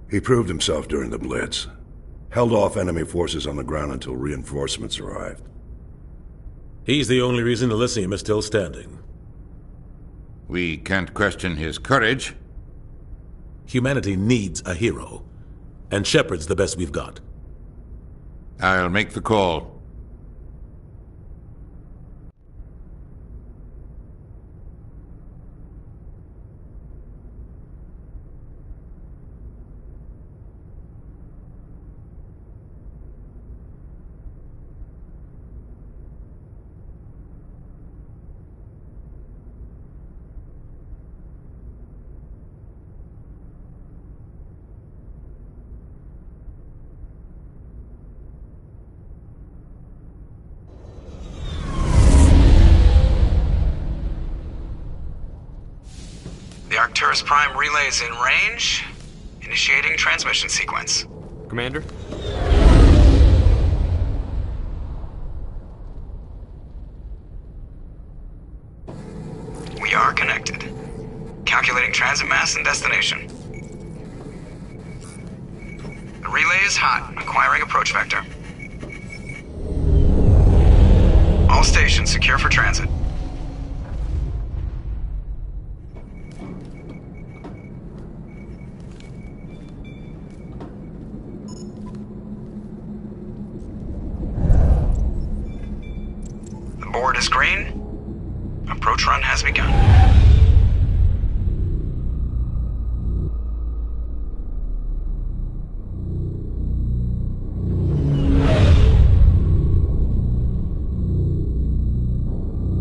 He proved himself during the Blitz. Held off enemy forces on the ground until reinforcements arrived. He's the only reason Elysium is still standing. We can't question his courage. Humanity needs a hero, and Shepard's the best we've got. I'll make the call. Arcturus Prime relay is in range. Initiating transmission sequence. Commander? We are connected. Calculating transit mass and destination. The relay is hot, acquiring approach vector. All stations secure for transit. Board is green. Approach run has begun.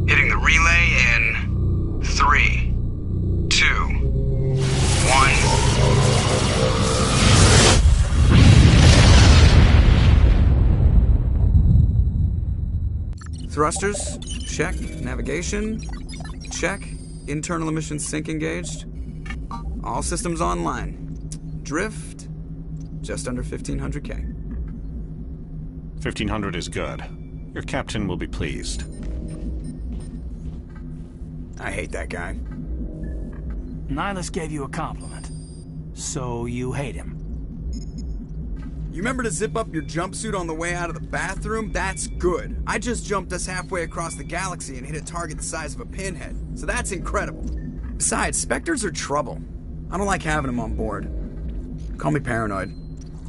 Hitting the relay in 3, 2, 1. Thrusters, check. Navigation, check. Internal emissions sync engaged. All systems online. Drift, just under 1,500K. 1,500 is good. Your captain will be pleased. I hate that guy. Nihilus gave you a compliment. So you hate him. You remember to zip up your jumpsuit on the way out of the bathroom? That's good. I just jumped us halfway across the galaxy and hit a target the size of a pinhead, so that's incredible. Besides, Spectres are trouble. I don't like having them on board. Call me paranoid.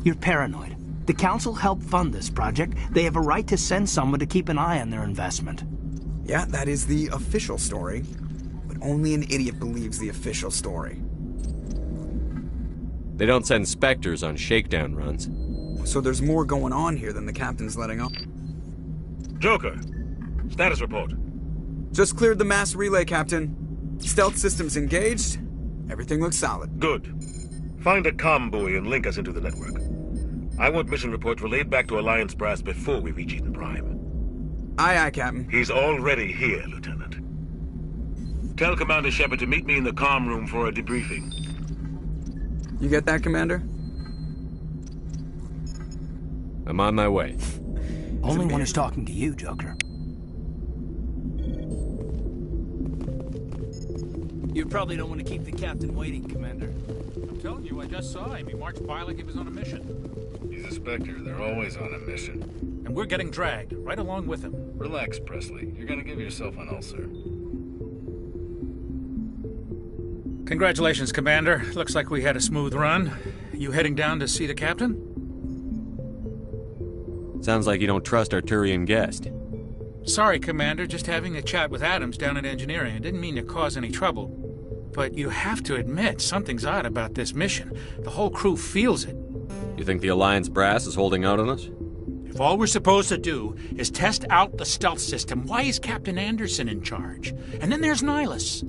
You're paranoid. The Council helped fund this project. They have a right to send someone to keep an eye on their investment. Yeah, that is the official story. But only an idiot believes the official story. They don't send Spectres on shakedown runs. So there's more going on here than the captain's letting on. Joker, status report. Just cleared the mass relay, Captain. Stealth systems engaged. Everything looks solid. Good. Find a comm buoy and link us into the network. I want mission reports relayed back to Alliance Brass before we reach Eden Prime. Aye, aye, Captain. He's already here, Lieutenant. Tell Commander Shepard to meet me in the comm room for a debriefing. You get that, Commander? I'm on my way. Only one who's talking to you, Joker. You probably don't want to keep the captain waiting, Commander. I'm telling you, I just saw him. He marched by like he was on a mission. He's a Spectre. They're always on a mission. And we're getting dragged, right along with him. Relax, Presley. You're gonna give yourself an ulcer. Congratulations, Commander. Looks like we had a smooth run. You heading down to see the captain? Sounds like you don't trust our Turian guest. Sorry, Commander. Just having a chat with Adams down at engineering. I didn't mean to cause any trouble. But you have to admit, something's odd about this mission. The whole crew feels it. You think the Alliance brass is holding out on us? If all we're supposed to do is test out the stealth system, why is Captain Anderson in charge? And then there's Nihilus.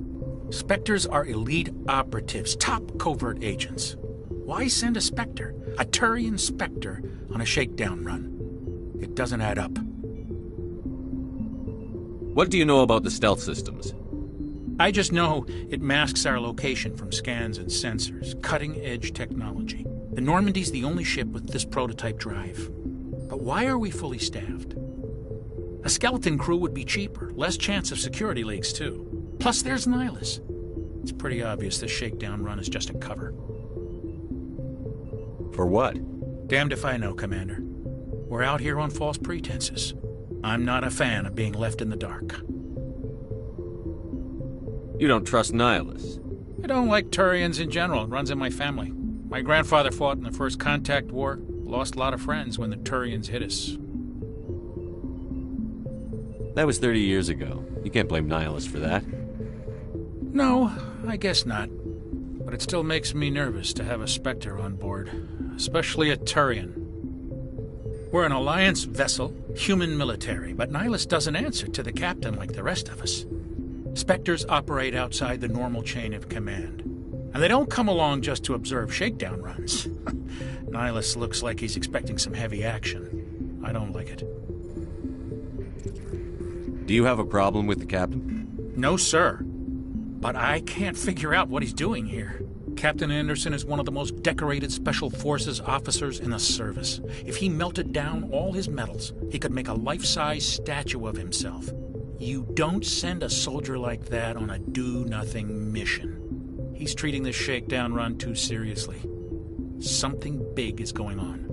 Spectres are elite operatives, top covert agents. Why send a Spectre, a Turian Spectre, on a shakedown run? It doesn't add up. What do you know about the stealth systems? I just know it masks our location from scans and sensors. Cutting-edge technology. The Normandy's the only ship with this prototype drive. But why are we fully staffed? A skeleton crew would be cheaper, less chance of security leaks, too. Plus, there's Nihilus. It's pretty obvious this shakedown run is just a cover. For what? Damned if I know, Commander. We're out here on false pretenses. I'm not a fan of being left in the dark. You don't trust Nihilus. I don't like Turians in general. It runs in my family. My grandfather fought in the First Contact War. Lost a lot of friends when the Turians hit us. That was 30 years ago. You can't blame Nihilus for that. No, I guess not. But it still makes me nervous to have a Spectre on board. Especially a Turian. We're an Alliance vessel, human military, but Nihilus doesn't answer to the captain like the rest of us. Spectres operate outside the normal chain of command. And they don't come along just to observe shakedown runs. Nihilus looks like he's expecting some heavy action. I don't like it. Do you have a problem with the captain? No, sir. But I can't figure out what he's doing here. Captain Anderson is one of the most decorated Special Forces officers in the service. If he melted down all his medals, he could make a life-size statue of himself. You don't send a soldier like that on a do-nothing mission. He's treating this shakedown run too seriously. Something big is going on.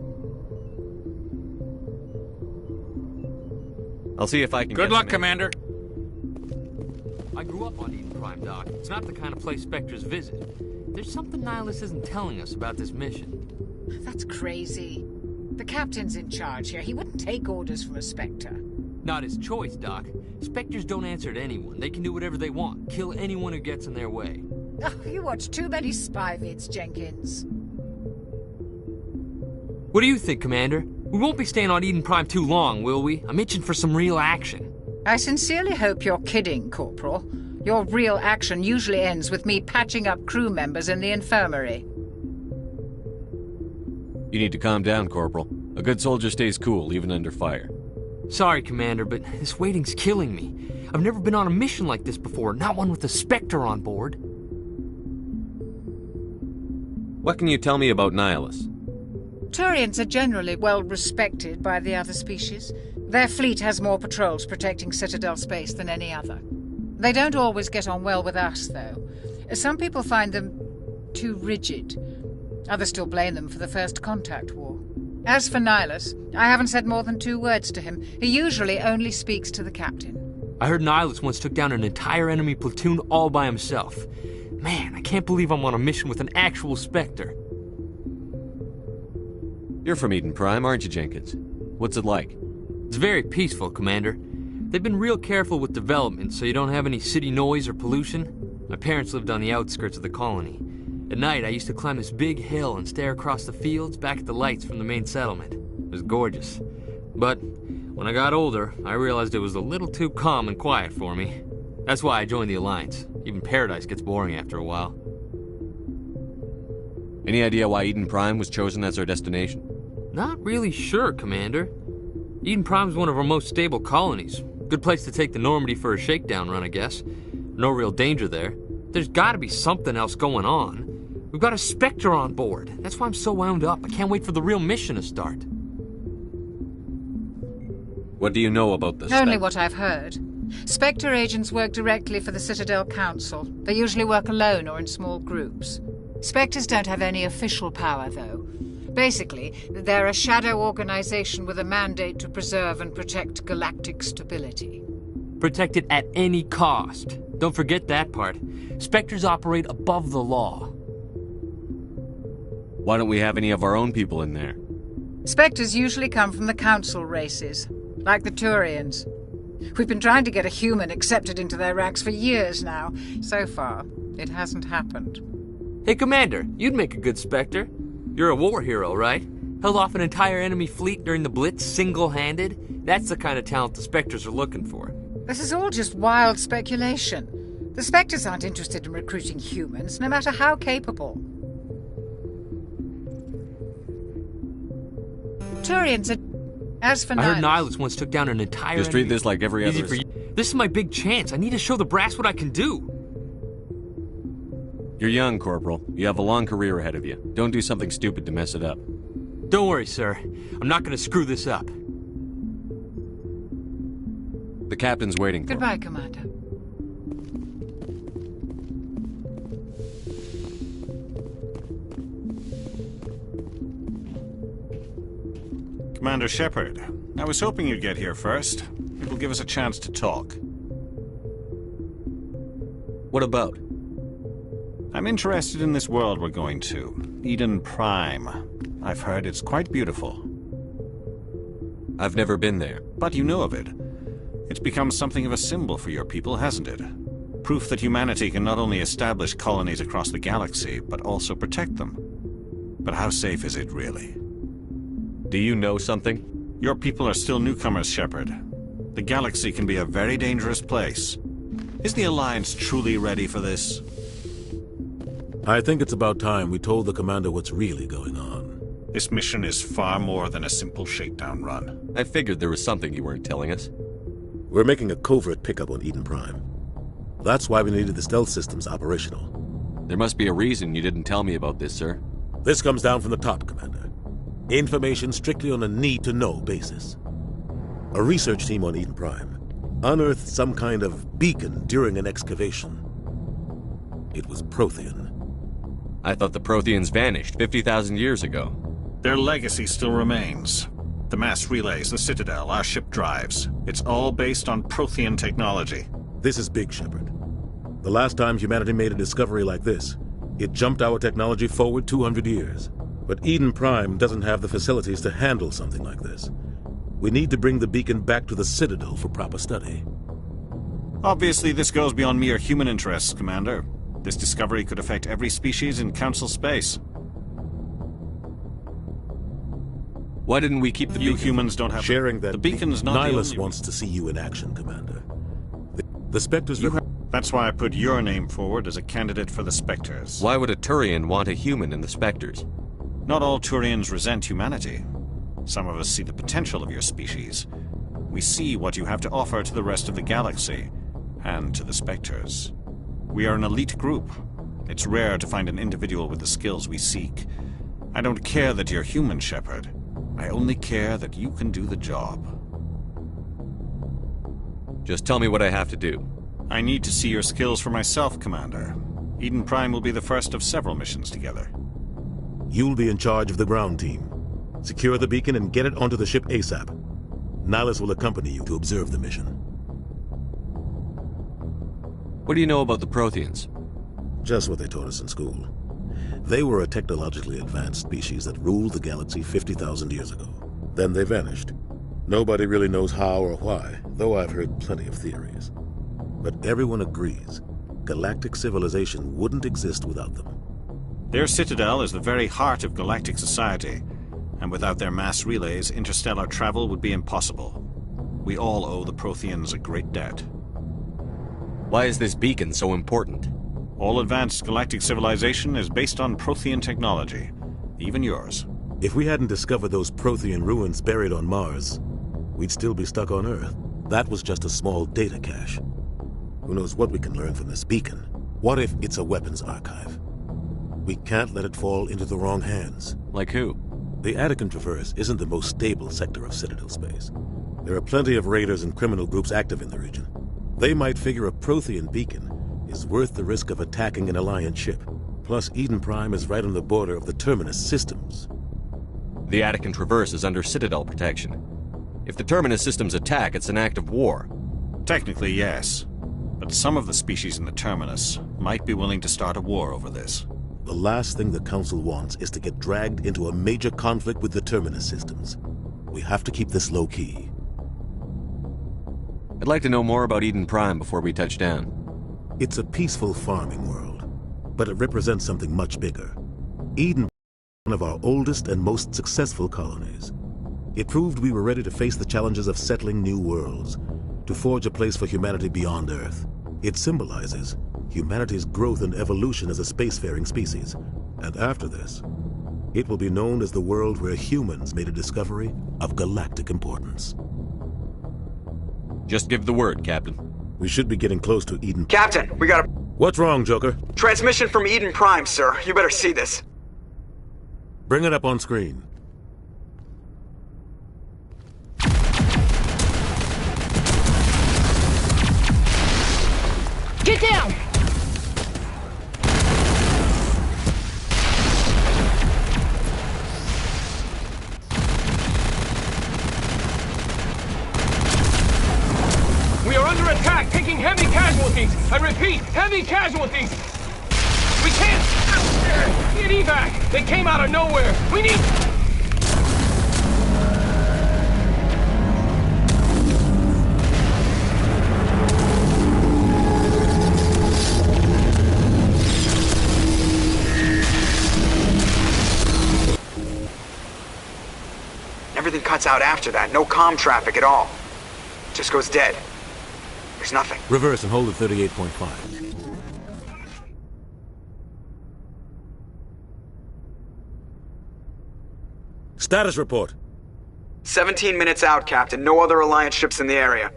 I'll see if I can Good luck, Commander. I grew up on Eden Prime, Doc. It's not the kind of place Spectres visit. There's something Nihilus isn't telling us about this mission. That's crazy. The captain's in charge here. He wouldn't take orders from a Spectre. Not his choice, Doc. Spectres don't answer to anyone. They can do whatever they want. Kill anyone who gets in their way. Oh, you watch too many spy vids, Jenkins. What do you think, Commander? We won't be staying on Eden Prime too long, will we? I'm itching for some real action. I sincerely hope you're kidding, Corporal. Your real action usually ends with me patching up crew members in the infirmary. You need to calm down, Corporal. A good soldier stays cool, even under fire. Sorry, Commander, but this waiting's killing me. I've never been on a mission like this before, not one with a Spectre on board. What can you tell me about Nihilus? Turians are generally well respected by the other species. Their fleet has more patrols protecting Citadel space than any other. They don't always get on well with us, though. Some people find them too rigid. Others still blame them for the First Contact War. As for Nihilus, I haven't said more than 2 words to him. He usually only speaks to the captain. I heard Nihilus once took down an entire enemy platoon all by himself. Man, I can't believe I'm on a mission with an actual Spectre. You're from Eden Prime, aren't you, Jenkins? What's it like? It's very peaceful, Commander. They've been real careful with development, so you don't have any city noise or pollution. My parents lived on the outskirts of the colony. At night, I used to climb this big hill and stare across the fields back at the lights from the main settlement. It was gorgeous. But when I got older, I realized it was a little too calm and quiet for me. That's why I joined the Alliance. Even Paradise gets boring after a while. Any idea why Eden Prime was chosen as our destination? Not really sure, Commander. Eden Prime's one of our most stable colonies. Good place to take the Normandy for a shakedown run, I guess. No real danger there. There's gotta be something else going on. We've got a Spectre on board. That's why I'm so wound up. I can't wait for the real mission to start. What do you know about this? Only what I've heard. Spectre agents work directly for the Citadel Council. They usually work alone or in small groups. Spectres don't have any official power, though. Basically, they're a shadow organization with a mandate to preserve and protect galactic stability. Protect it at any cost. Don't forget that part. Spectres operate above the law. Why don't we have any of our own people in there? Spectres usually come from the Council races, like the Turians. We've been trying to get a human accepted into their ranks for years now. So far, it hasn't happened. Hey, Commander, you'd make a good Spectre. You're a war hero, right? Held off an entire enemy fleet during the Blitz single-handed? That's the kind of talent the Spectres are looking for. This is all just wild speculation. The Spectres aren't interested in recruiting humans, no matter how capable. Turians are... As for I heard Nihilus once took down an entire Just treat this like every other... This is my big chance. I need to show the brass what I can do. You're young, Corporal. You have a long career ahead of you. Don't do something stupid to mess it up. Don't worry, sir. I'm not going to screw this up. The captain's waiting for Goodbye, Commander. Commander Shepard, I was hoping you'd get here first. It will give us a chance to talk. What about? I'm interested in this world we're going to, Eden Prime. I've heard it's quite beautiful. I've never been there. But you know of it. It's become something of a symbol for your people, hasn't it? Proof that humanity can not only establish colonies across the galaxy, but also protect them. But how safe is it, really? Do you know something? Your people are still newcomers, Shepard. The galaxy can be a very dangerous place. Is the Alliance truly ready for this? I think it's about time we told the Commander what's really going on. This mission is far more than a simple shakedown run. I figured there was something you weren't telling us. We're making a covert pickup on Eden Prime. That's why we needed the stealth systems operational. There must be a reason you didn't tell me about this, sir. This comes down from the top, Commander. Information strictly on a need-to-know basis. A research team on Eden Prime unearthed some kind of beacon during an excavation. It was Prothean. I thought the Protheans vanished 50,000 years ago. Their legacy still remains. The mass relays, the Citadel, our ship drives. It's all based on Prothean technology. This is big, Shepard. The last time humanity made a discovery like this, it jumped our technology forward 200 years. But Eden Prime doesn't have the facilities to handle something like this. We need to bring the beacon back to the Citadel for proper study. Obviously, this goes beyond mere human interests, Commander. This discovery could affect every species in Council space. Why didn't we keep the You beacon? humans don't have... Sharing that the beacon's not the Nihilus only... wants to see you in action, Commander. The Spectres... That's why I put your name forward as a candidate for the Spectres. Why would a Turian want a human in the Spectres? Not all Turians resent humanity. Some of us see the potential of your species. We see what you have to offer to the rest of the galaxy, and to the Spectres. We are an elite group. It's rare to find an individual with the skills we seek. I don't care that you're human, Shepard. I only care that you can do the job. Just tell me what I have to do. I need to see your skills for myself, Commander. Eden Prime will be the first of several missions together. You'll be in charge of the ground team. Secure the beacon and get it onto the ship ASAP. Nihilus will accompany you to observe the mission. What do you know about the Protheans? Just what they taught us in school. They were a technologically advanced species that ruled the galaxy 50,000 years ago. Then they vanished. Nobody really knows how or why, though I've heard plenty of theories. But everyone agrees, galactic civilization wouldn't exist without them. Their citadel is the very heart of galactic society, and without their mass relays, interstellar travel would be impossible. We all owe the Protheans a great debt. Why is this beacon so important? All advanced galactic civilization is based on Prothean technology, even yours. If we hadn't discovered those Prothean ruins buried on Mars, we'd still be stuck on Earth. That was just a small data cache. Who knows what we can learn from this beacon? What if it's a weapons archive? We can't let it fall into the wrong hands. Like who? The Attican Traverse isn't the most stable sector of Citadel space. There are plenty of raiders and criminal groups active in the region. They might figure a Prothean beacon is worth the risk of attacking an Alliance ship. Plus, Eden Prime is right on the border of the Terminus systems. The Attican Traverse is under Citadel protection. If the Terminus systems attack, it's an act of war. Technically, yes. But some of the species in the Terminus might be willing to start a war over this. The last thing the Council wants is to get dragged into a major conflict with the Terminus systems. We have to keep this low-key. I'd like to know more about Eden Prime before we touch down. It's a peaceful farming world, but it represents something much bigger. Eden is one of our oldest and most successful colonies. It proved we were ready to face the challenges of settling new worlds, to forge a place for humanity beyond Earth. It symbolizes humanity's growth and evolution as a spacefaring species. And after this, it will be known as the world where humans made a discovery of galactic importance. Just give the word, Captain. We should be getting close to Eden. Captain, we got a... What's wrong, Joker? Transmission from Eden Prime, sir. You better see this. Bring it up on screen. Get down! casualties! I repeat, heavy casualties! We can't get evac! They came out of nowhere! We need... Everything cuts out after that. No comm traffic at all. Just goes dead. There's nothing. Reverse and hold at 38.5. Status report. 17 minutes out, Captain. No other Alliance ships in the area.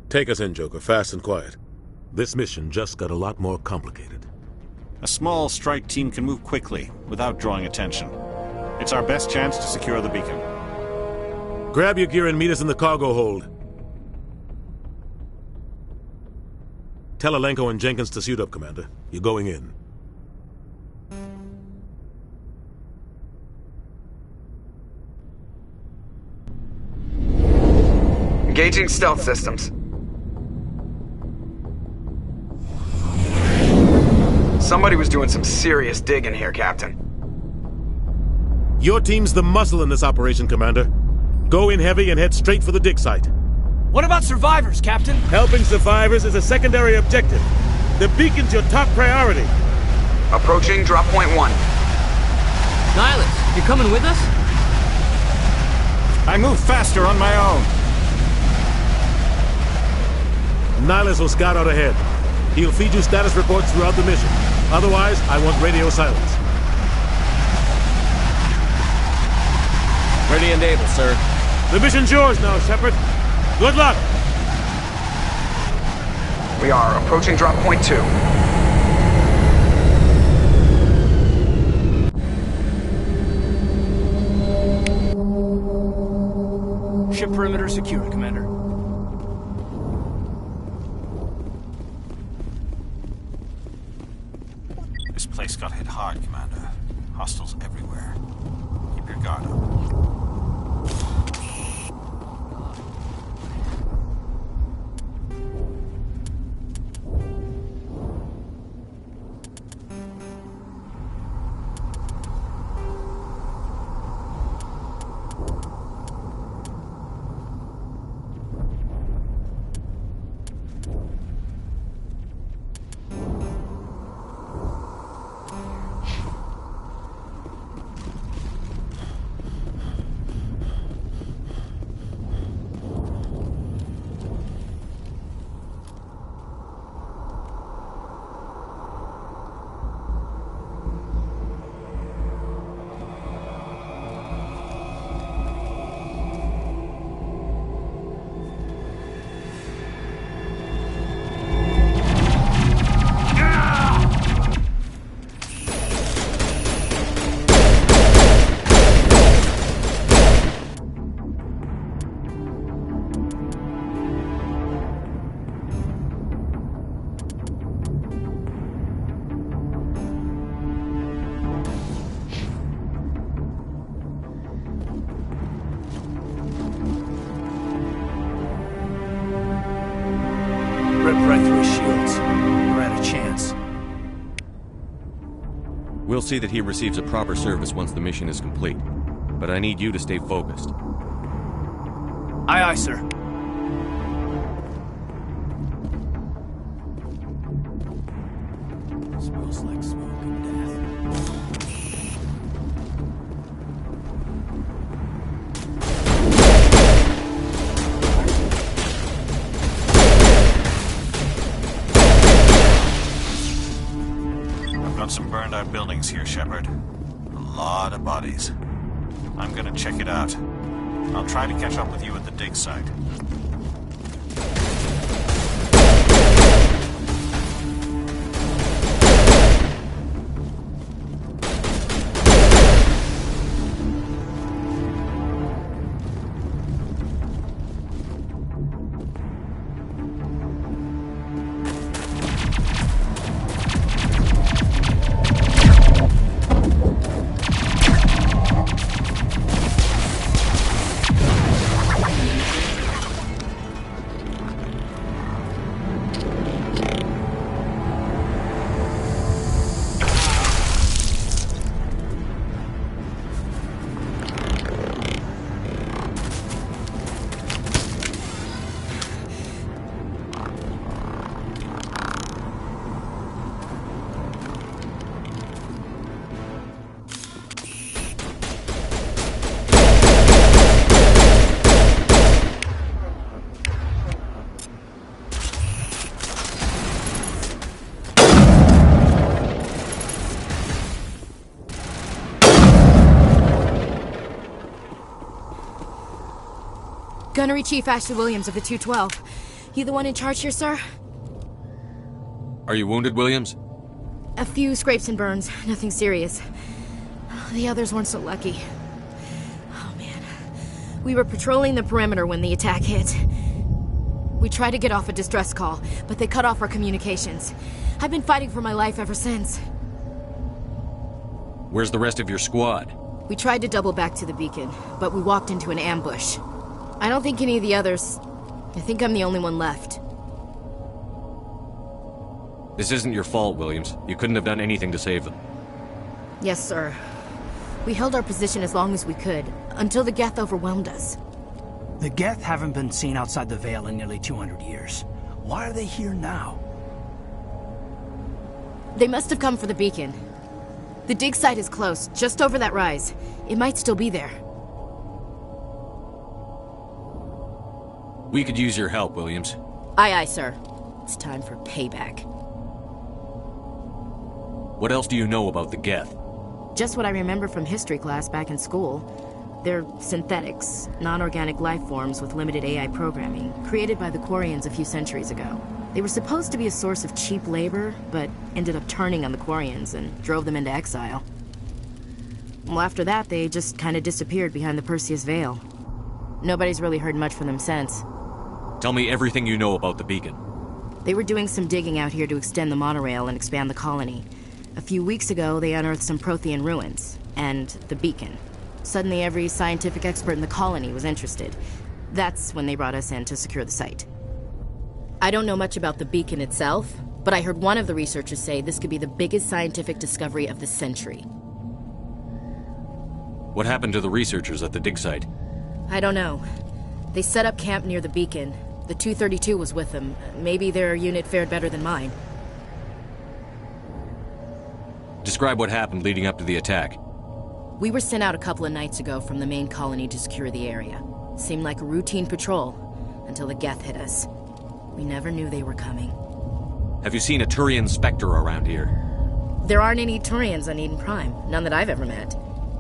Take us in, Joker, fast and quiet. This mission just got a lot more complicated. A small strike team can move quickly, without drawing attention. It's our best chance to secure the beacon. Grab your gear and meet us in the cargo hold. Tell Alenko and Jenkins to suit up, Commander. You're going in. Engaging stealth systems. Somebody was doing some serious digging here, Captain. Your team's the muscle in this operation, Commander. Go in heavy and head straight for the dig site. What about survivors, Captain? Helping survivors is a secondary objective. The beacon's your top priority. Approaching drop point 1. Nihilus, you coming with us? I move faster on my own. Nihilus will scout out ahead. He'll feed you status reports throughout the mission. Otherwise, I want radio silence. Ready and able, sir. The mission's yours now, Shepard. Good luck! We are approaching drop point 2. Ship perimeter secured, Commander. This place got hit hard, Commander. Hostiles everywhere. Keep your guard up. Right through his shields. We're at a chance. We'll see that he receives a proper service once the mission is complete. But I need you to stay focused. Aye, aye, sir. Smells like smoke and death. Some burned out buildings here, Shepard. A lot of bodies. I'm gonna check it out. I'll try to catch up with you at the dig site. Gunnery Chief Ashley Williams of the 212. You the one in charge here, sir? Are you wounded, Williams? A few scrapes and burns, nothing serious. The others weren't so lucky. Oh man. We were patrolling the perimeter when the attack hit. We tried to get off a distress call, but they cut off our communications. I've been fighting for my life ever since. Where's the rest of your squad? We tried to double back to the beacon, but we walked into an ambush. I don't think any of the others... I think I'm the only one left. This isn't your fault, Williams. You couldn't have done anything to save them. Yes, sir. We held our position as long as we could, until the Geth overwhelmed us. The Geth haven't been seen outside the Veil in nearly 200 years. Why are they here now? They must have come for the beacon. The dig site is close, just over that rise. It might still be there. We could use your help, Williams. Aye, aye, sir. It's time for payback. What else do you know about the Geth? Just what I remember from history class back in school. They're synthetics, non-organic life forms with limited AI programming, created by the Quarians a few centuries ago. They were supposed to be a source of cheap labor, but ended up turning on the Quarians and drove them into exile. Well, after that, they just kind of disappeared behind the Perseus Veil. Nobody's really heard much from them since. Tell me everything you know about the beacon. They were doing some digging out here to extend the monorail and expand the colony. A few weeks ago, they unearthed some Prothean ruins, and the beacon. Suddenly, every scientific expert in the colony was interested. That's when they brought us in to secure the site. I don't know much about the beacon itself, but I heard one of the researchers say this could be the biggest scientific discovery of the century. What happened to the researchers at the dig site? I don't know. They set up camp near the beacon. The 232 was with them. Maybe their unit fared better than mine. Describe what happened leading up to the attack. We were sent out a couple of nights ago from the main colony to secure the area. Seemed like a routine patrol, until the Geth hit us. We never knew they were coming. Have you seen a Turian Spectre around here? There aren't any Turians on Eden Prime. None that I've ever met.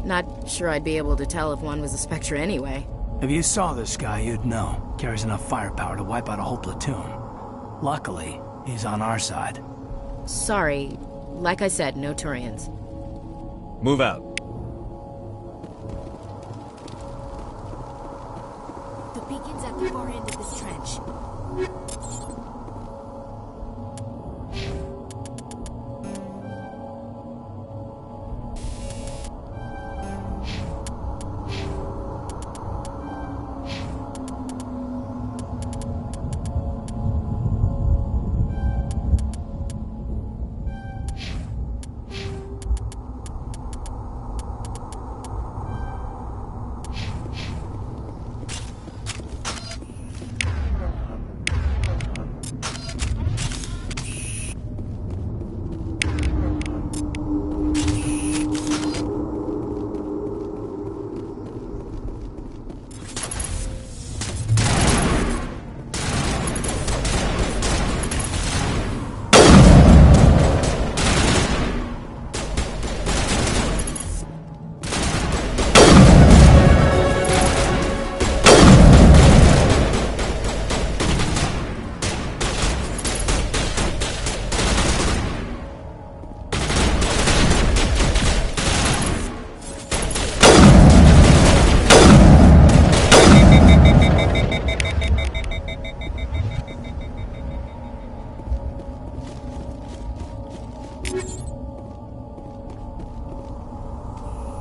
Not sure I'd be able to tell if one was a Spectre anyway. If you saw this guy, you'd know. Carries enough firepower to wipe out a whole platoon. Luckily, he's on our side. Sorry. Like I said, no Turians. Move out. The beacon's at the far end of this trench.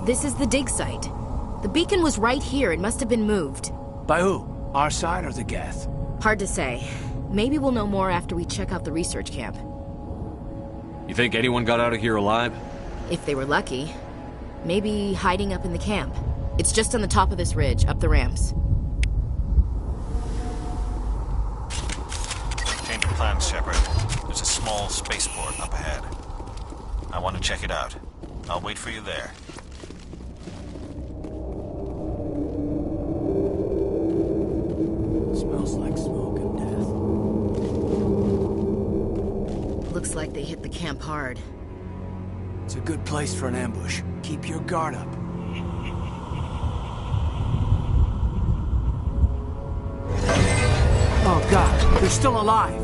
This is the dig site. The beacon was right here. It must have been moved. By who? Our side or the Geth? Hard to say. Maybe we'll know more after we check out the research camp. You think anyone got out of here alive? If they were lucky. Maybe hiding up in the camp. It's just on the top of this ridge, up the ramps. Change of plans, Shepard. There's a small spaceport up ahead. I want to check it out. I'll wait for you there. Smells like smoke and death. Looks like they hit the camp hard. It's a good place for an ambush. Keep your guard up. Oh god, they're still alive.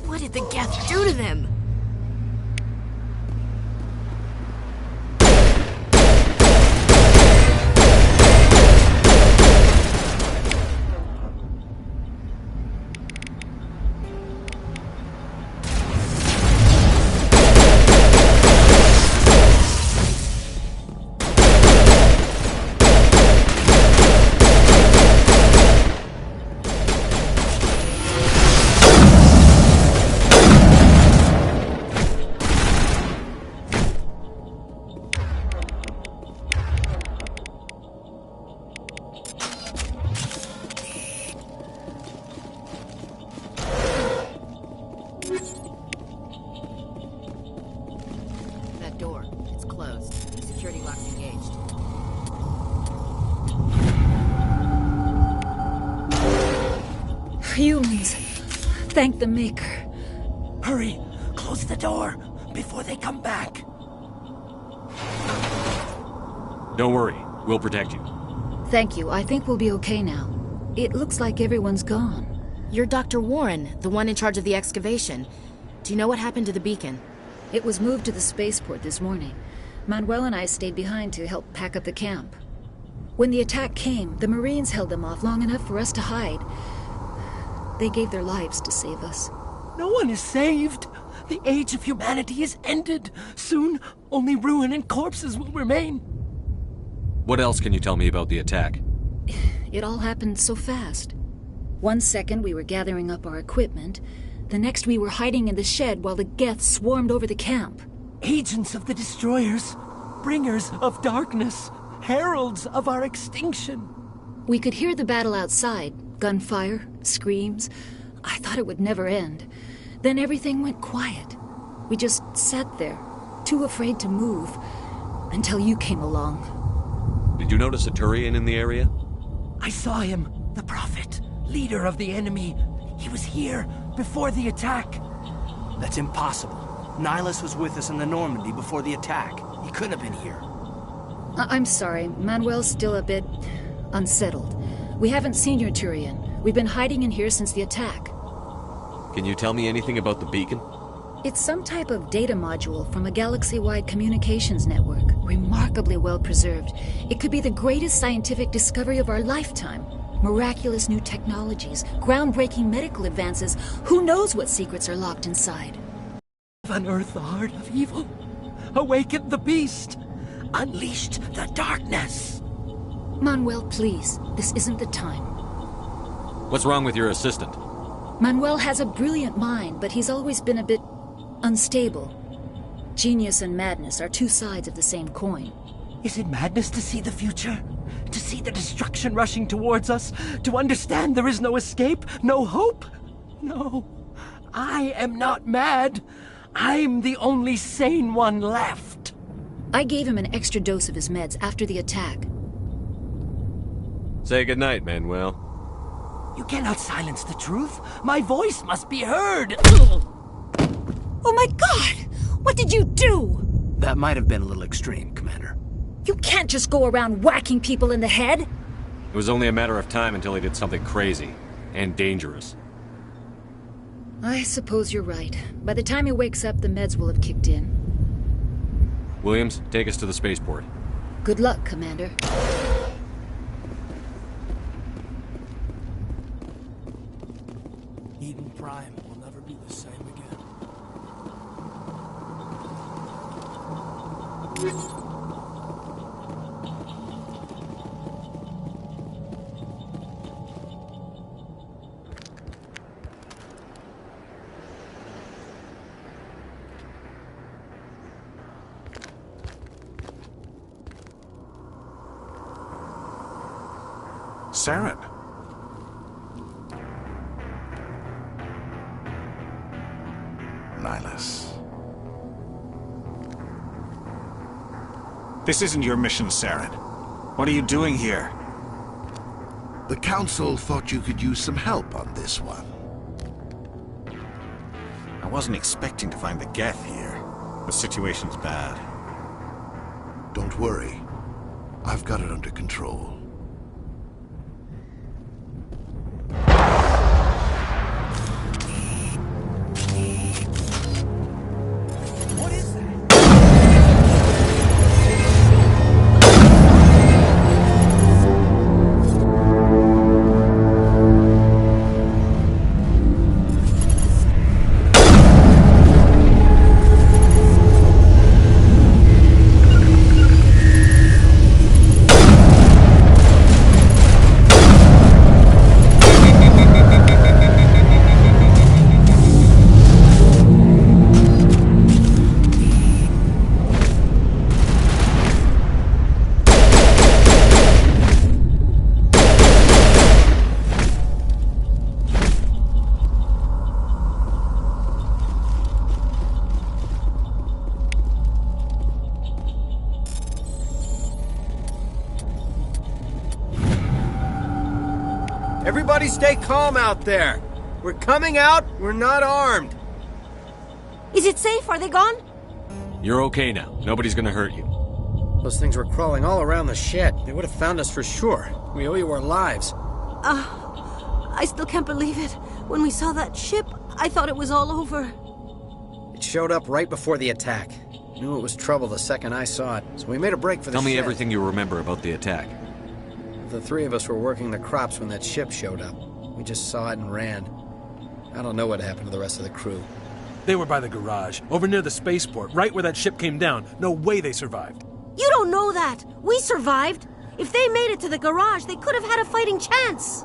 What did the Geth do to them? That door, it's closed. Security lock's engaged. Humans. Thank the Maker. Hurry! Close the door before they come back. Don't worry. We'll protect you. Thank you. I think we'll be okay now. It looks like everyone's gone. You're Dr. Warren, the one in charge of the excavation. Do you know what happened to the beacon? It was moved to the spaceport this morning. Manuel and I stayed behind to help pack up the camp. When the attack came, the Marines held them off long enough for us to hide. They gave their lives to save us. No one is saved. The age of humanity is ended. Soon, only ruin and corpses will remain. What else can you tell me about the attack? It all happened so fast. 1 second we were gathering up our equipment. The next we were hiding in the shed while the Geth swarmed over the camp. Agents of the Destroyers, bringers of darkness, heralds of our extinction. We could hear the battle outside. Gunfire, screams. I thought it would never end. Then everything went quiet. We just sat there, too afraid to move, until you came along. Did you notice a Turian in the area? I saw him, the Prophet, leader of the enemy. He was here before the attack. That's impossible. Nihilus was with us in the Normandy before the attack. He couldn't have been here. I'm sorry. Manuel's still a bit unsettled. We haven't seen your Turian. We've been hiding in here since the attack. Can you tell me anything about the beacon? It's some type of data module from a galaxy-wide communications network. Remarkably well preserved. It could be the greatest scientific discovery of our lifetime. Miraculous new technologies, groundbreaking medical advances. Who knows what secrets are locked inside? Unearthed the heart of evil. Awakened the beast. Unleashed the darkness. Manuel, please. This isn't the time. What's wrong with your assistant? Manuel has a brilliant mind, but he's always been a bit unstable. Genius and madness are two sides of the same coin. Is it madness to see the future? To see the destruction rushing towards us? To understand there is no escape? No hope? No. I am not mad. I'm the only sane one left. I gave him an extra dose of his meds after the attack. Say goodnight, Manuel. You cannot silence the truth. My voice must be heard. Oh my God! What did you do? That might have been a little extreme, Commander. You can't just go around whacking people in the head. It was only a matter of time until he did something crazy and dangerous. I suppose you're right. By the time he wakes up, the meds will have kicked in. Williams, take us to the spaceport. Good luck, Commander. Eden Prime will never be the same again. Saren. Nihilus. This isn't your mission, Saren. What are you doing here? The Council thought you could use some help on this one. I wasn't expecting to find the Geth here. The situation's bad. Don't worry. I've got it under control. Everybody stay calm out there. We're coming out, we're not armed. Is it safe? Are they gone? You're okay now. Nobody's gonna hurt you. Those things were crawling all around the shed. They would have found us for sure. We owe you our lives. I still can't believe it. When we saw that ship, I thought it was all over. It showed up right before the attack. Knew it was trouble the second I saw it, so we made a break for the Tell me shed. everything you remember about the attack. The three of us were working the crops when that ship showed up. We just saw it and ran. I don't know what happened to the rest of the crew. They were by the garage, over near the spaceport, right where that ship came down. No way they survived. You don't know that. We survived. If they made it to the garage, they could have had a fighting chance.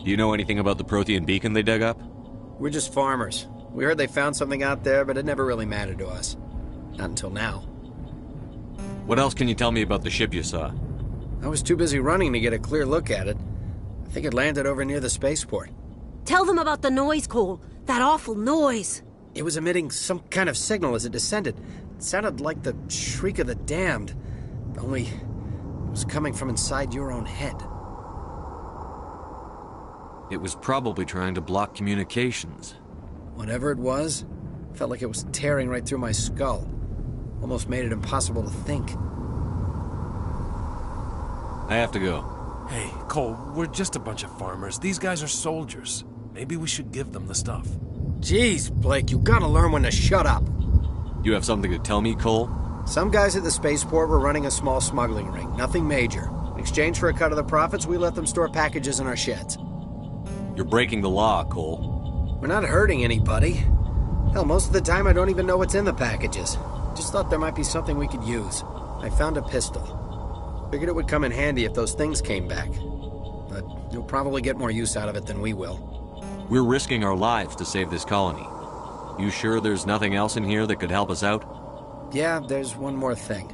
Do you know anything about the Prothean beacon they dug up? We're just farmers. We heard they found something out there, but it never really mattered to us. Not until now. What else can you tell me about the ship you saw? I was too busy running to get a clear look at it. I think it landed over near the spaceport. Tell them about the noise, Cole. That awful noise. It was emitting some kind of signal as it descended. It sounded like the shriek of the damned. Only it was coming from inside your own head. It was probably trying to block communications. Whatever it was, felt like it was tearing right through my skull. Almost made it impossible to think. I have to go. Hey, Cole, we're just a bunch of farmers. These guys are soldiers. Maybe we should give them the stuff. Jeez, Blake, you gotta learn when to shut up. You have something to tell me, Cole? Some guys at the spaceport were running a small smuggling ring, nothing major. In exchange for a cut of the profits, we let them store packages in our sheds. You're breaking the law, Cole. We're not hurting anybody. Hell, most of the time I don't even know what's in the packages. Just thought there might be something we could use. I found a pistol. Figured it would come in handy if those things came back. But you'll probably get more use out of it than we will. We're risking our lives to save this colony. You sure there's nothing else in here that could help us out? Yeah, there's one more thing.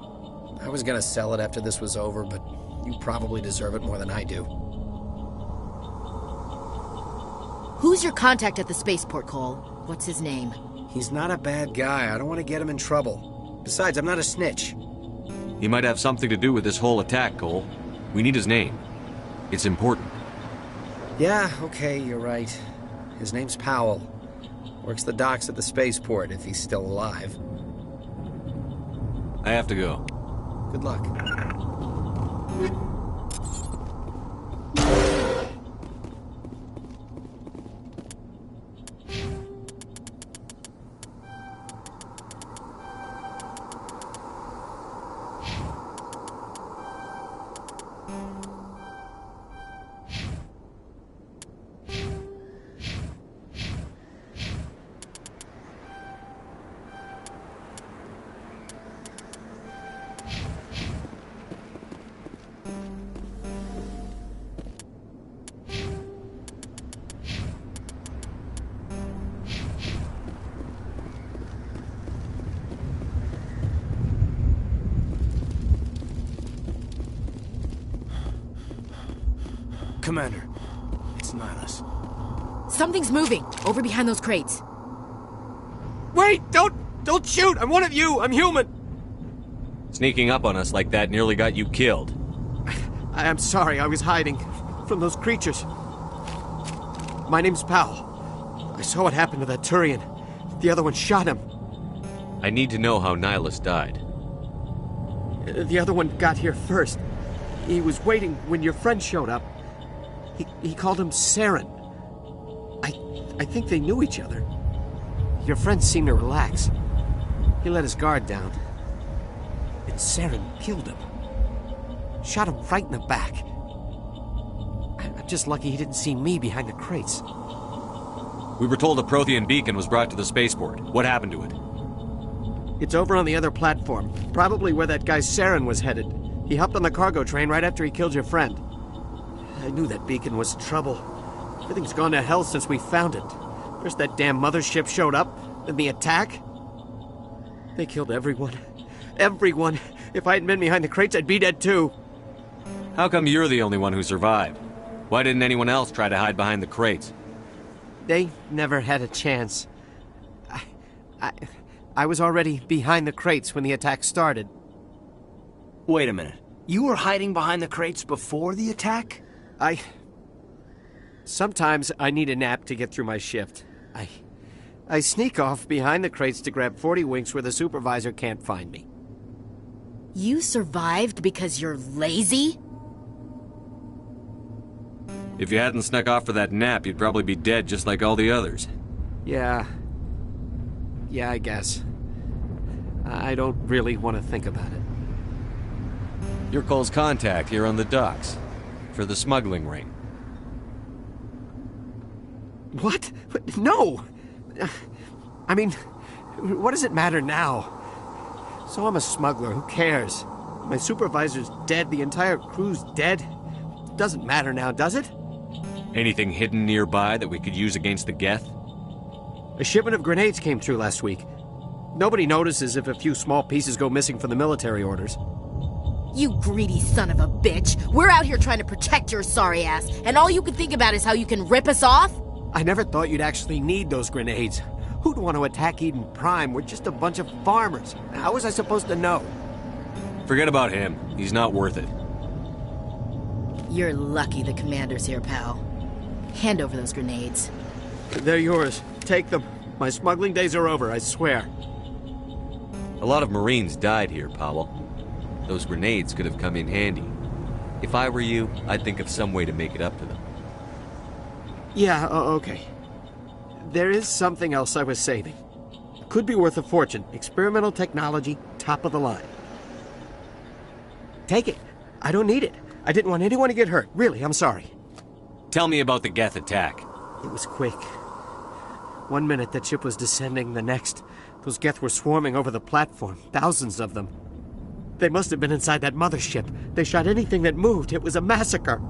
I was gonna sell it after this was over, but you probably deserve it more than I do. Who's your contact at the spaceport, Cole? What's his name? He's not a bad guy. I don't want to get him in trouble. Besides, I'm not a snitch. He might have something to do with this whole attack, Cole. We need his name. It's important. Yeah, okay, you're right. His name's Powell. Works the docks at the spaceport, if he's still alive. I have to go. Good luck. Commander, it's Nihilus. Something's moving, over behind those crates. Wait! Don't shoot! I'm one of you! I'm human! Sneaking up on us like that nearly got you killed. I'm sorry, I was hiding from those creatures. My name's Powell. I saw what happened to that Turian. The other one shot him. I need to know how Nihilus died. The other one got here first. He was waiting when your friend showed up. He called him Saren. I think they knew each other. Your friend seemed to relax. He let his guard down. And Saren killed him. Shot him right in the back. I'm just lucky he didn't see me behind the crates. We were told a Prothean beacon was brought to the spaceport. What happened to it? It's over on the other platform. Probably where that guy Saren was headed. He hopped on the cargo train right after he killed your friend. I knew that beacon was trouble. Everything's gone to hell since we found it. First that damn mothership showed up, then the attack. They killed everyone. Everyone. If I hadn't been behind the crates, I'd be dead too. How come you're the only one who survived? Why didn't anyone else try to hide behind the crates? They never had a chance. I was already behind the crates when the attack started. Wait a minute. You were hiding behind the crates before the attack? Sometimes I need a nap to get through my shift. I sneak off behind the crates to grab 40 winks where the supervisor can't find me. You survived because you're lazy? If you hadn't snuck off for that nap, you'd probably be dead just like all the others. Yeah, I guess. I don't really want to think about it. You're Cole's contact here on the docks. For the smuggling ring. What? No! I mean, what does it matter now? So I'm a smuggler, who cares? My supervisor's dead, the entire crew's dead. It doesn't matter now, does it? Anything hidden nearby that we could use against the Geth? A shipment of grenades came through last week. Nobody notices if a few small pieces go missing from the military orders. You greedy son of a bitch! We're out here trying to protect your sorry ass, and all you can think about is how you can rip us off? I never thought you'd actually need those grenades. Who'd want to attack Eden Prime? We're just a bunch of farmers. How was I supposed to know? Forget about him. He's not worth it. You're lucky the commander's here, pal. Hand over those grenades. They're yours. Take them. My smuggling days are over, I swear. A lot of Marines died here, Powell. Those grenades could have come in handy. If I were you, I'd think of some way to make it up to them. Yeah, okay. There is something else I was saving. Could be worth a fortune. Experimental technology, top of the line. Take it. I don't need it. I didn't want anyone to get hurt. Really, I'm sorry. Tell me about the Geth attack. It was quick. 1 minute that ship was descending, the next, those Geth were swarming over the platform. Thousands of them. They must have been inside that mothership. They shot anything that moved. It was a massacre.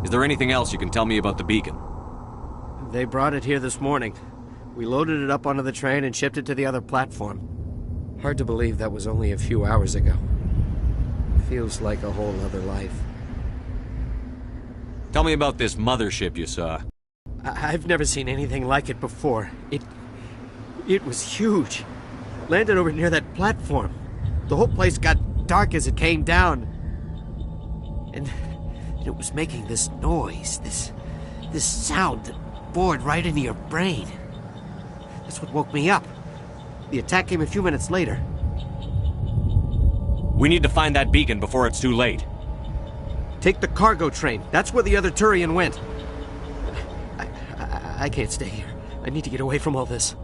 Is there anything else you can tell me about the beacon? They brought it here this morning. We loaded it up onto the train and shipped it to the other platform. Hard to believe that was only a few hours ago. Feels like a whole other life. Tell me about this mothership you saw. I've never seen anything like it before. It was huge. Landed over near that platform. The whole place got dark as it came down. And it was making this noise, this sound that bored right into your brain. That's what woke me up. The attack came a few minutes later. We need to find that beacon before it's too late. Take the cargo train. That's where the other Turian went. I can't stay here. I need to get away from all this.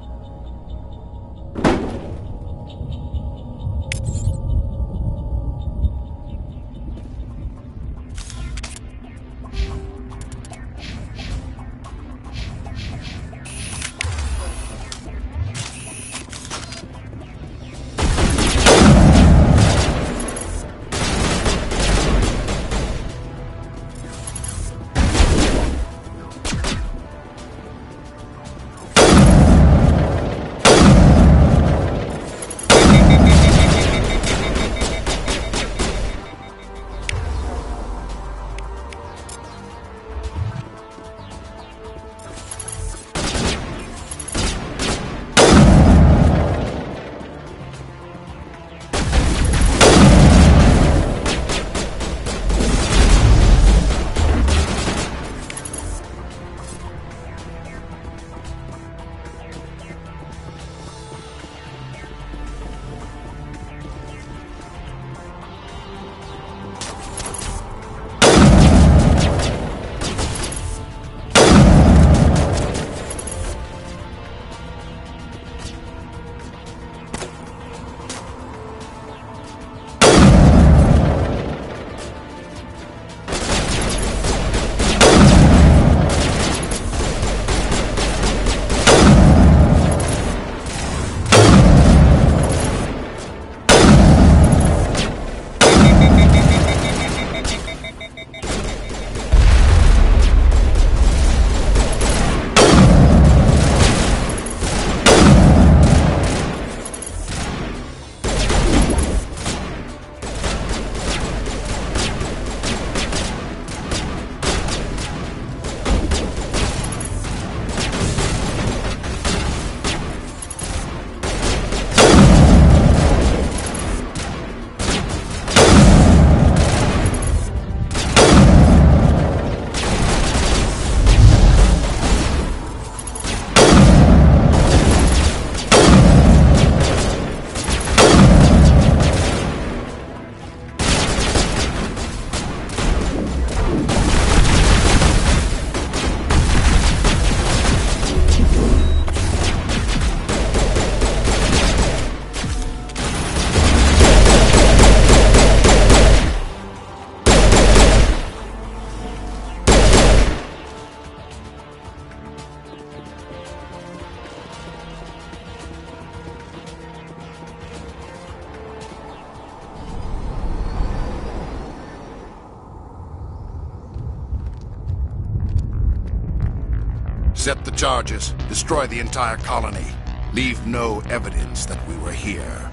Set the charges. Destroy the entire colony. Leave no evidence that we were here.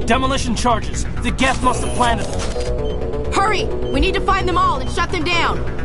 Demolition charges. The Geth must have planted them. Hurry! We need to find them all and shut them down!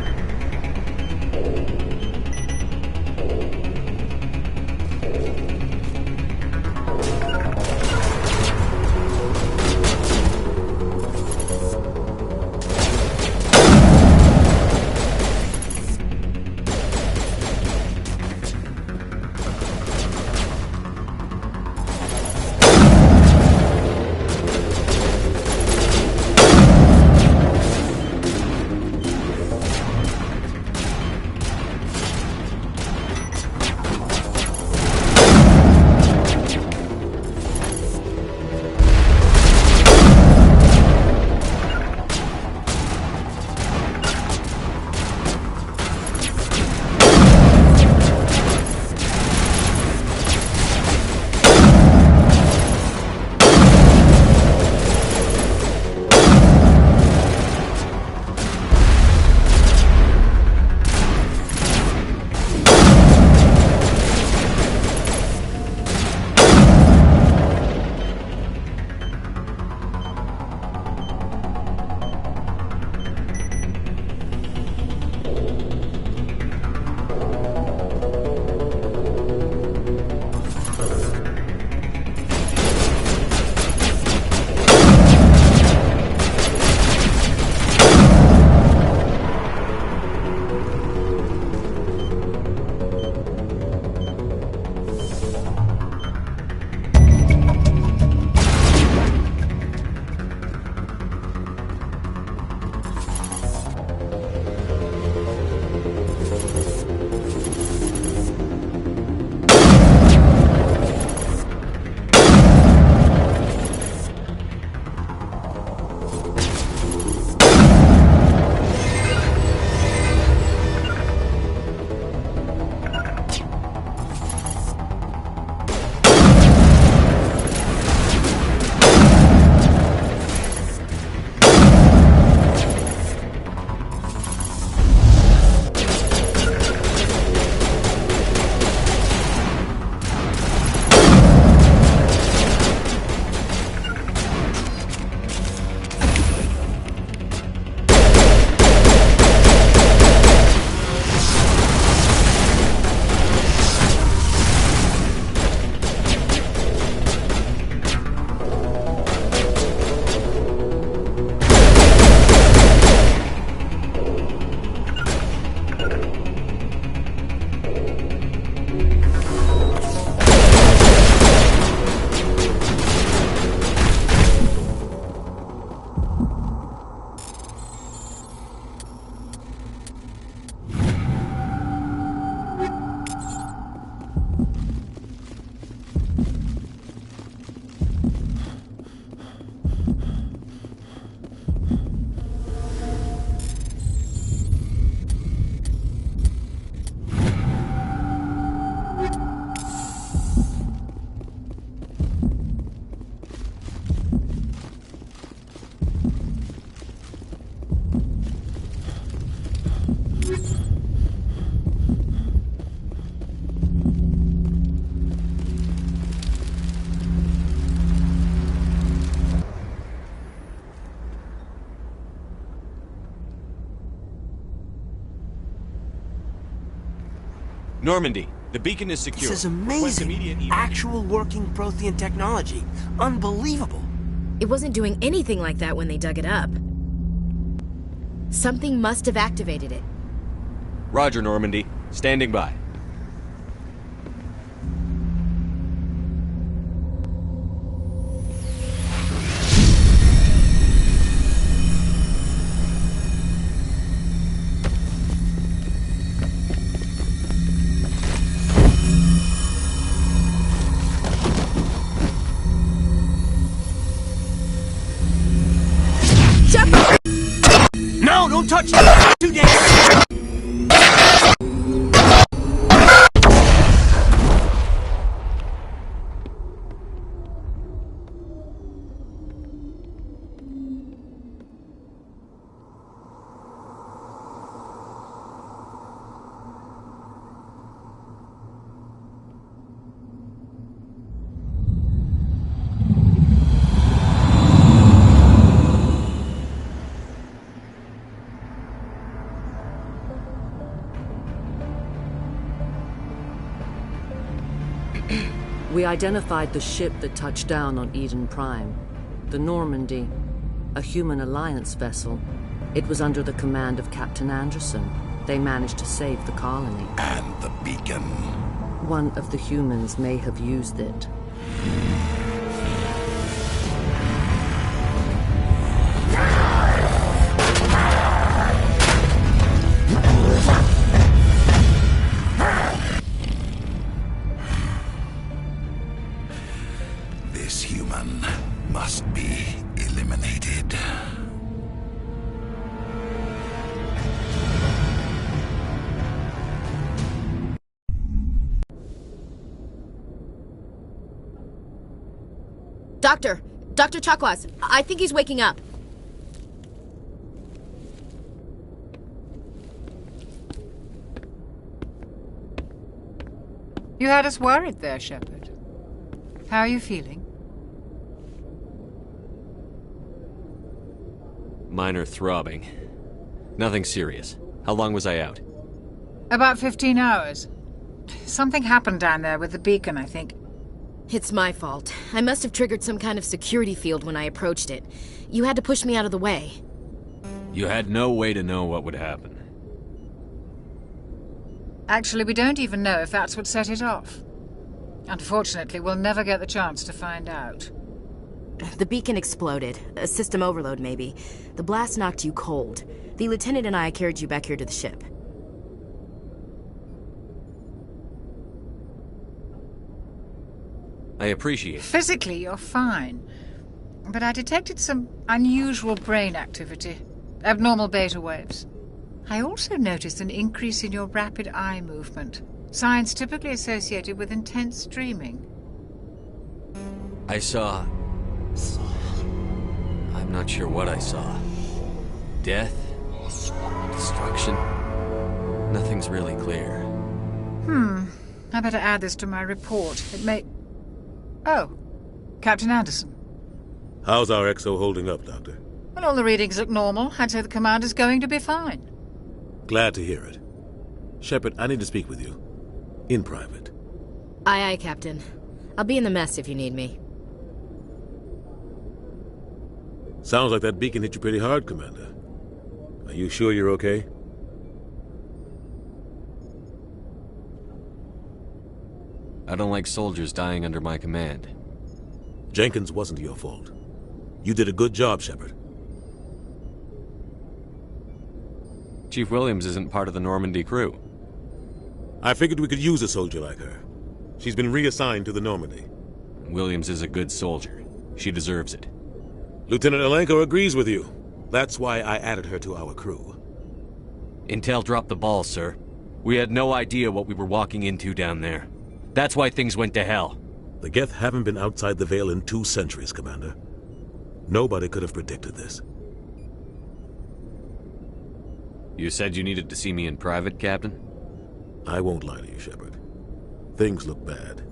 Normandy, the beacon is secure. This is amazing. Actual working Prothean technology. Unbelievable. It wasn't doing anything like that when they dug it up. Something must have activated it. Roger, Normandy. Standing by. No, don't touch it! Too dangerous! We identified the ship that touched down on Eden Prime. The Normandy, a human alliance vessel. It was under the command of Captain Anderson. They managed to save the colony. And the beacon. One of the humans may have used it. This human must be eliminated. Dr. Chakwas, I think he's waking up. You had us worried there, Shepard. How are you feeling? Minor throbbing. Nothing serious. How long was I out? About 15 hours. Something happened down there with the beacon, I think. It's my fault. I must have triggered some kind of security field when I approached it. You had to push me out of the way. You had no way to know what would happen. Actually, we don't even know if that's what set it off. Unfortunately, we'll never get the chance to find out. The beacon exploded. A system overload, maybe. The blast knocked you cold. The lieutenant and I carried you back here to the ship. I appreciate it. Physically, you're fine. But I detected some unusual brain activity. Abnormal beta waves. I also noticed an increase in your rapid eye movement. Signs typically associated with intense dreaming. I saw... I'm not sure what I saw. Death? Destruction? Nothing's really clear. I better add this to my report. It may... Oh, Captain Anderson. How's our XO holding up, Doctor? Well, all the readings look normal. I'd say the commander's going to be fine. Glad to hear it. Shepard, I need to speak with you. In private. Aye, aye, Captain. I'll be in the mess if you need me. Sounds like that beacon hit you pretty hard, Commander. Are you sure you're okay? I don't like soldiers dying under my command. Jenkins wasn't your fault. You did a good job, Shepard. Chief Williams isn't part of the Normandy crew. I figured we could use a soldier like her. She's been reassigned to the Normandy. Williams is a good soldier. She deserves it. Lieutenant Alenko agrees with you. That's why I added her to our crew. Intel dropped the ball, sir. We had no idea what we were walking into down there. That's why things went to hell. The Geth haven't been outside the Veil in 2 centuries, Commander. Nobody could have predicted this. You said you needed to see me in private, Captain? I won't lie to you, Shepard. Things look bad.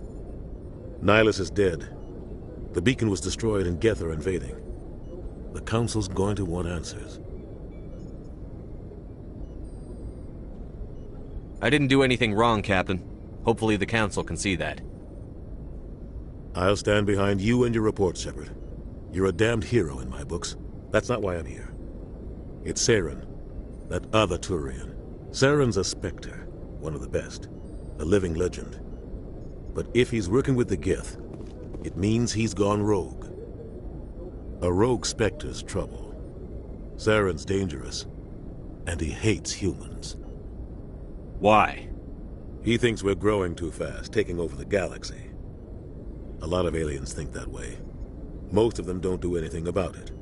Nihilus is dead. The beacon was destroyed and Geth are invading. The Council's going to want answers. I didn't do anything wrong, Captain. Hopefully the Council can see that. I'll stand behind you and your report, Shepard. You're a damned hero in my books. That's not why I'm here. It's Saren, that other Turian. Saren's a Spectre, one of the best, a living legend. But if he's working with the Geth, it means he's gone rogue. A rogue Spectre's trouble. Saren's dangerous, and he hates humans. Why? He thinks we're growing too fast, taking over the galaxy. A lot of aliens think that way. Most of them don't do anything about it.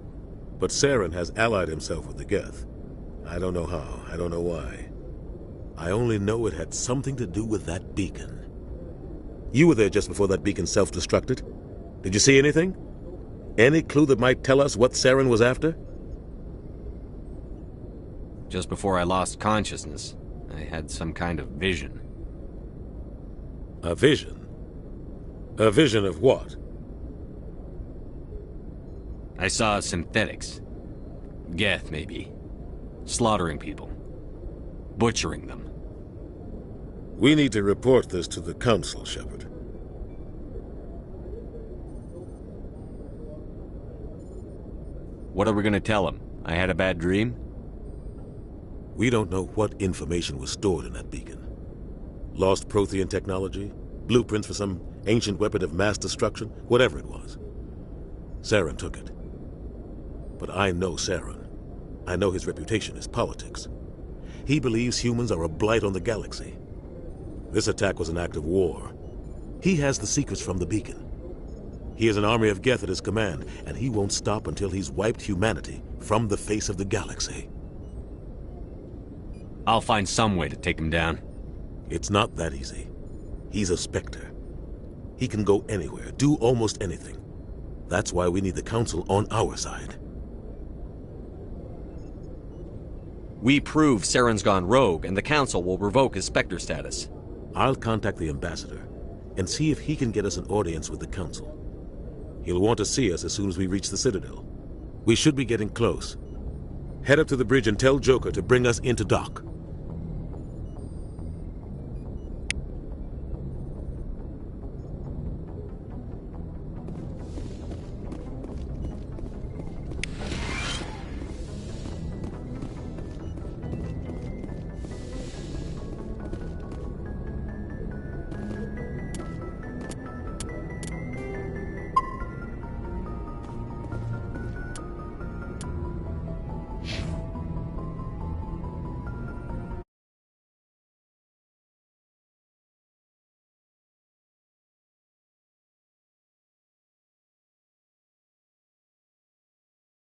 But Saren has allied himself with the Geth. I don't know how, I don't know why. I only know it had something to do with that beacon. You were there just before that beacon self-destructed. Did you see anything? Any clue that might tell us what Saren was after? Just before I lost consciousness, I had some kind of vision. A vision? A vision of what? I saw synthetics. Geth, maybe. Slaughtering people. Butchering them. We need to report this to the Council, Shepard. What are we gonna tell him? I had a bad dream? We don't know what information was stored in that beacon. Lost Prothean technology? Blueprints for some ancient weapon of mass destruction? Whatever it was. Saren took it. But I know Saren. I know his reputation is politics. He believes humans are a blight on the galaxy. This attack was an act of war. He has the secrets from the beacon. He has an army of Geth at his command, and he won't stop until he's wiped humanity from the face of the galaxy. I'll find some way to take him down. It's not that easy. He's a Spectre. He can go anywhere, do almost anything. That's why we need the Council on our side. We prove Saren's gone rogue, and the Council will revoke his Spectre status. I'll contact the Ambassador and see if he can get us an audience with the Council. He'll want to see us as soon as we reach the Citadel. We should be getting close. Head up to the bridge and tell Joker to bring us into dock.